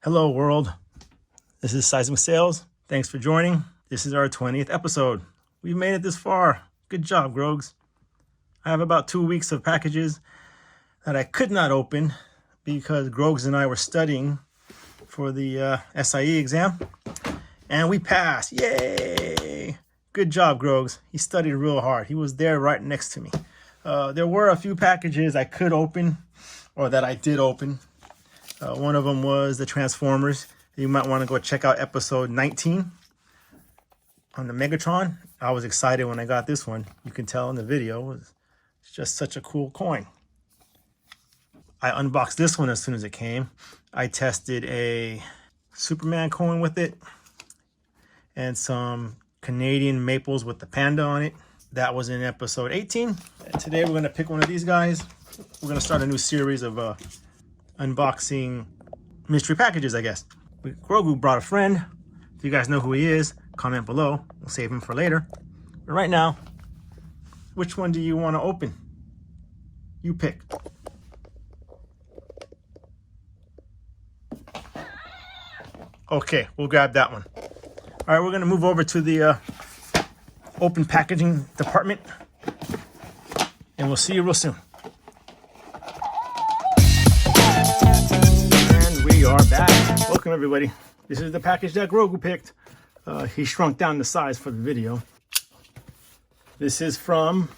Hello world, this is Seismic Sales. Thanks for joining. This is our 20th episode. We've made it this far. Good job, Grogs. I have about 2 weeks of packages that I could not open because Grogs and I were studying for the SIE exam, and we passed. Yay! Good job, Grogs. He studied real hard. He was there right next to me. There were a few packages I could open, or that I did open. One of them was the Transformers. You might want to go check out episode 19 on the Megatron. I was excited when I got this one. You can tell in the video. It's just such a cool coin. I unboxed this one as soon as it came. I tested a Superman coin with it and some Canadian maples with the panda on it. That was in episode 18. And today we're going to pick one of these guys. We're going to start a new series of unboxing mystery packages, I guess. Grogu brought a friend. If you guys know who he is, comment below. We'll save him for later. But right now, which one do you want to open? You pick. Okay, we'll grab that one. All right, we're going to move over to the open packaging department, and we'll see you real soon. We are back. Welcome everybody. This is the package that Grogu picked. He shrunk down the size for the video. This is from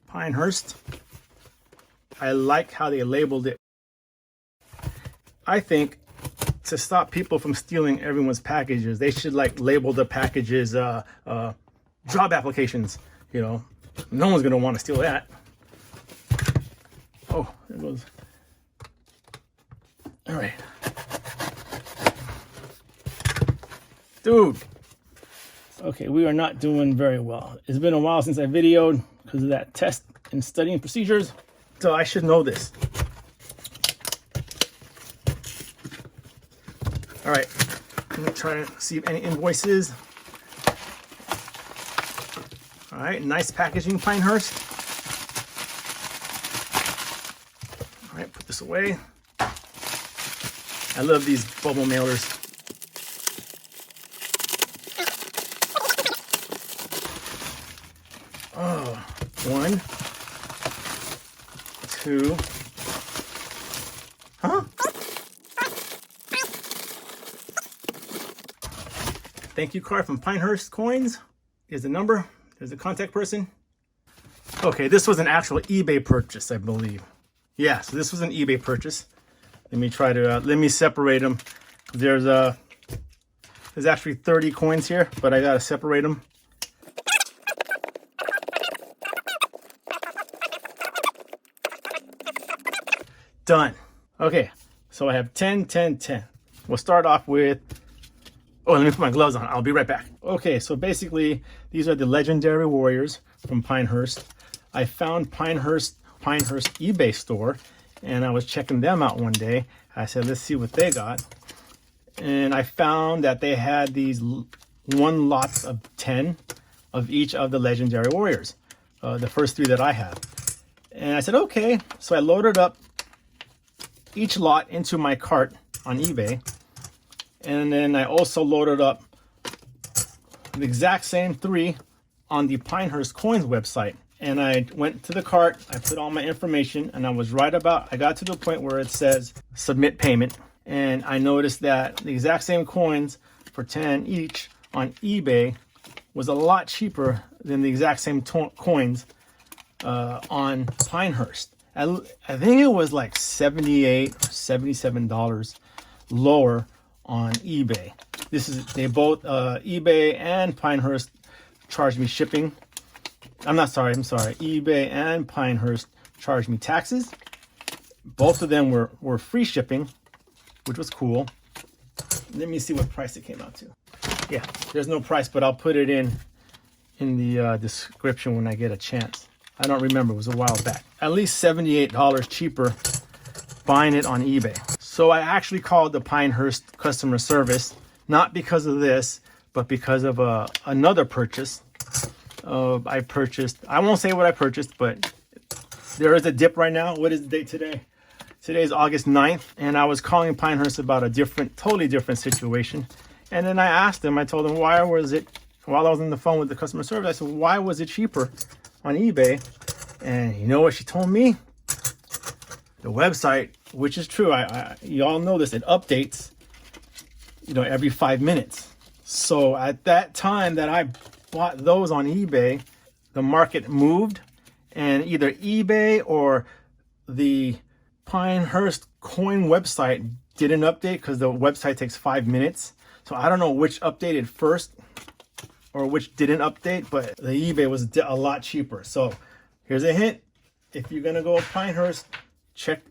Pinehurst. I like how they labeled it. I think to stop people from stealing everyone's packages, they should label the packages job applications. You know, no one's gonna want to steal that. Oh, there goes. All right. Dude. Okay, we are not doing very well. It's been a while since I videoed because of that test and studying procedures. So I should know this. All right. I'm going to try to see if any invoices. All right. Nice packaging, Pinehurst. All right. Put this away. I love these bubble mailers. Oh, 1, 2. Huh? Thank you card from Pinehurst Coins. Here's the number. There's the contact person. Okay, this was an actual eBay purchase, I believe. Yeah, so this was an eBay purchase. Let me try to, let me separate them. There's actually 30 coins here, but I gotta separate them. Done. Okay, so I have 10, 10, 10. We'll start off with, oh, let me put my gloves on. I'll be right back. Okay, so basically, these are the Legendary Warriors from Pinehurst. I found Pinehurst eBay store, and I was checking them out one day. I said, let's see what they got. And I found that they had these one lot of 10 of each of the Legendary Warriors. The first 3 that I have. And I said, okay. So I loaded up each lot into my cart on eBay. And then I also loaded up the exact same 3 on the Pinehurst Coins website. And I went to the cart, I put all my information, and I got to the point where it says submit payment. And I noticed that the exact same coins for 10 each on eBay was a lot cheaper than the exact same coins on Pinehurst. I think it was like $78 or $77 lower on eBay. They both, eBay and Pinehurst charged me shipping. I'm sorry. eBay and Pinehurst charged me taxes. Both of them were free shipping, which was cool. Let me see what price it came out to. Yeah, there's no price, but I'll put it in the description when I get a chance. I don't remember. It was a while back. At least $78 cheaper buying it on eBay. So I actually called the Pinehurst customer service, not because of this, but because of another purchase. I won't say what I purchased, but there is a dip right now. What is the date today? Today's August 9th, and I was calling Pinehurst about a totally different situation. And then I asked him, I told him, why was it, while I was on the phone with the customer service, I said, why was it cheaper on eBay? And you know what she told me? The website, which is true, you all know this, it updates, every 5 minutes. So at that time that I bought those on eBay, the market moved, and either eBay or the Pinehurst coin website didn't update because the website takes 5 minutes. So I don't know which updated first or which didn't update, but the eBay was a lot cheaper. So here's a hint. If you're gonna go Pinehurst, check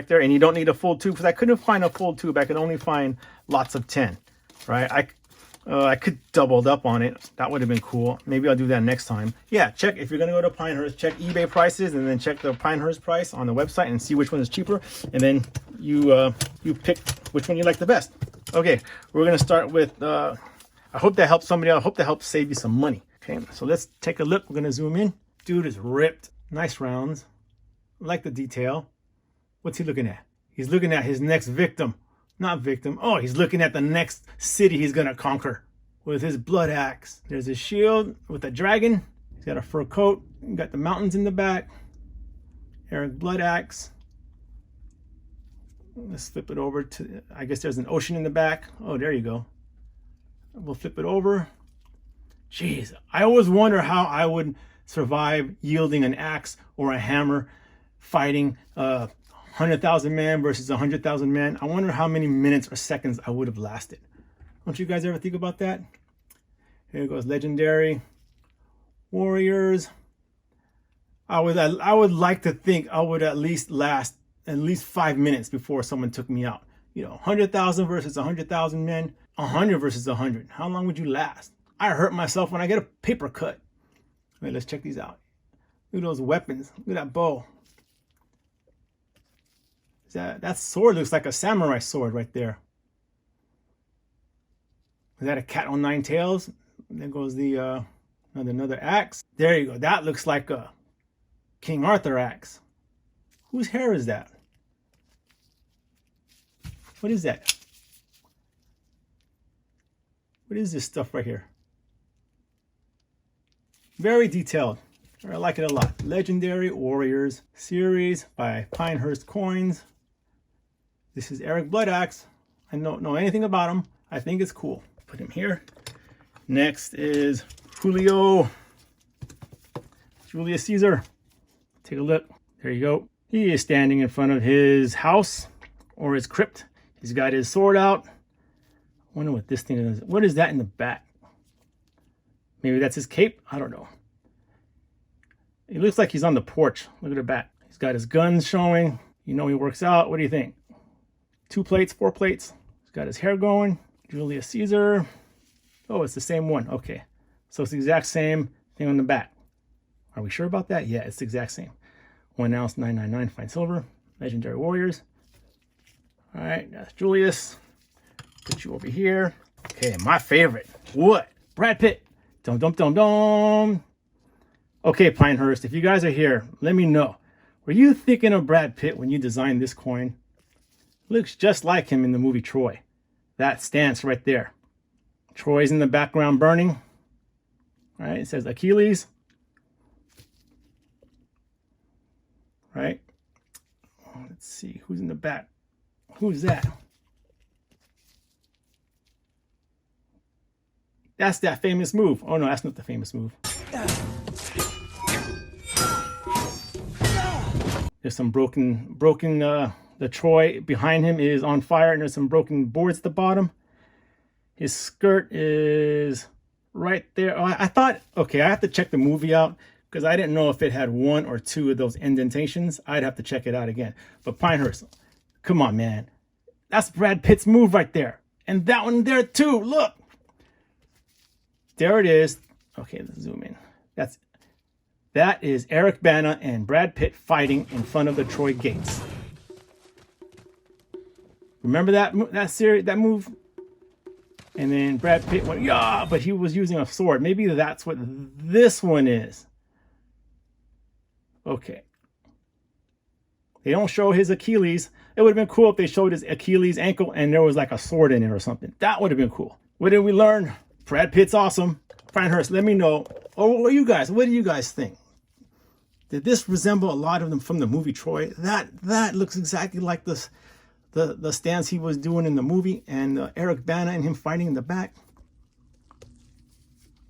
there, and you don't need a full tube, because I couldn't find a full tube. I could only find lots of 10, right? I could doubled up on it. That would have been cool. Maybe I'll do that next time. Yeah, check if you're gonna go to Pinehurst, check eBay prices and then check the Pinehurst price on the website and see which one is cheaper. And then you pick which one you like the best. Okay, we're gonna start with. I hope that helps somebody out. I hope that helps save you some money. Okay, so let's take a look. We're gonna zoom in. Dude is ripped. Nice rounds. I like the detail. What's he looking at? He's looking at his next victim. Not victim. Oh, he's looking at the next city he's gonna conquer with his blood axe. There's his shield with a dragon. He's got a fur coat. You got the mountains in the back. Eric blood axe. Let's flip it over to, I guess there's an ocean in the back. Oh, there you go. We'll flip it over. Jeez, I always wonder how I would survive yielding an axe or a hammer fighting 100,000 men versus 100,000 men. I wonder how many minutes or seconds I would have lasted. Don't you guys ever think about that? Here goes legendary warriors. I would like to think I would at least last at least 5 minutes before someone took me out. 100,000 versus 100,000 men, 100 versus 100. How long would you last? I hurt myself when I get a paper cut. Wait, let's check these out. Look at those weapons. Look at that bow. That sword looks like a samurai sword right there. Is that a cat on 9 tails? There goes the another axe. There you go. That looks like a King Arthur axe. Whose hair is that? What is that? What is this stuff right here? Very detailed. I like it a lot. Legendary Warriors series by Pinehurst Coins. This is Eric Blood Axe. I don't know anything about him. I think it's cool. Put him here. Next is Julius Caesar. Take a look. There you go. He is standing in front of his house or his crypt. He's got his sword out. I wonder what this thing is. What is that in the back? Maybe that's his cape. I don't know. He looks like he's on the porch. Look at the back. He's got his guns showing. He works out. What do you think? 2 plates, 4 plates. He's got his hair going. Julius Caesar. Oh, it's the same one. Okay. So it's the exact same thing on the back. Are we sure about that? Yeah, it's the exact same. 1 ounce, 999 fine silver. Legendary Warriors. All right, that's Julius. Put you over here. Okay, my favorite. What? Brad Pitt. Dum dum dum dum. Okay, Pinehurst, if you guys are here, let me know. Were you thinking of Brad Pitt when you designed this coin? Looks just like him in the movie Troy. That stance right there. Troy's in the background burning. All right, it says Achilles. Right? Let's see, who's in the back? Who's that? That's that famous move. Oh no, that's not the famous move. There's some broken, the Troy behind him is on fire, and there's some broken boards at the bottom. His skirt is right there. Oh, I thought, okay, I have to check the movie out because I didn't know if it had 1 or 2 of those indentations. I'd have to check it out again. But Pinehurst, come on, man. That's Brad Pitt's move right there. And that one there too, look. There it is. Okay, let's zoom in. That is Eric Bana and Brad Pitt fighting in front of the Troy gates. Remember that move? And then Brad Pitt went, yeah, but he was using a sword. Maybe that's what this one is. Okay. They don't show his Achilles. It would have been cool if they showed his Achilles ankle and there was like a sword in it or something. That would have been cool. What did we learn? Brad Pitt's awesome. Pinehurst, let me know. Or what do you guys think? Did this resemble a lot of them from the movie Troy? That looks exactly like the stance he was doing in the movie, and Eric Bana and him fighting in the back.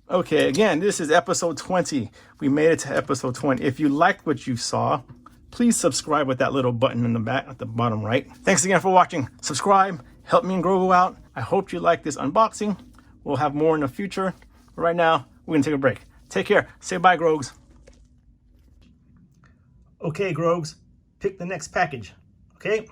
Okay, again, this is episode 20. We made it to episode 20. If you liked what you saw, please subscribe with that little button in the back at the bottom right. Thanks again for watching. Subscribe, help me and Grogu out. I hope you like this unboxing. We'll have more in the future. But right now, we're gonna take a break. Take care. Say bye, Grogs. Okay, Grogs, pick the next package, okay?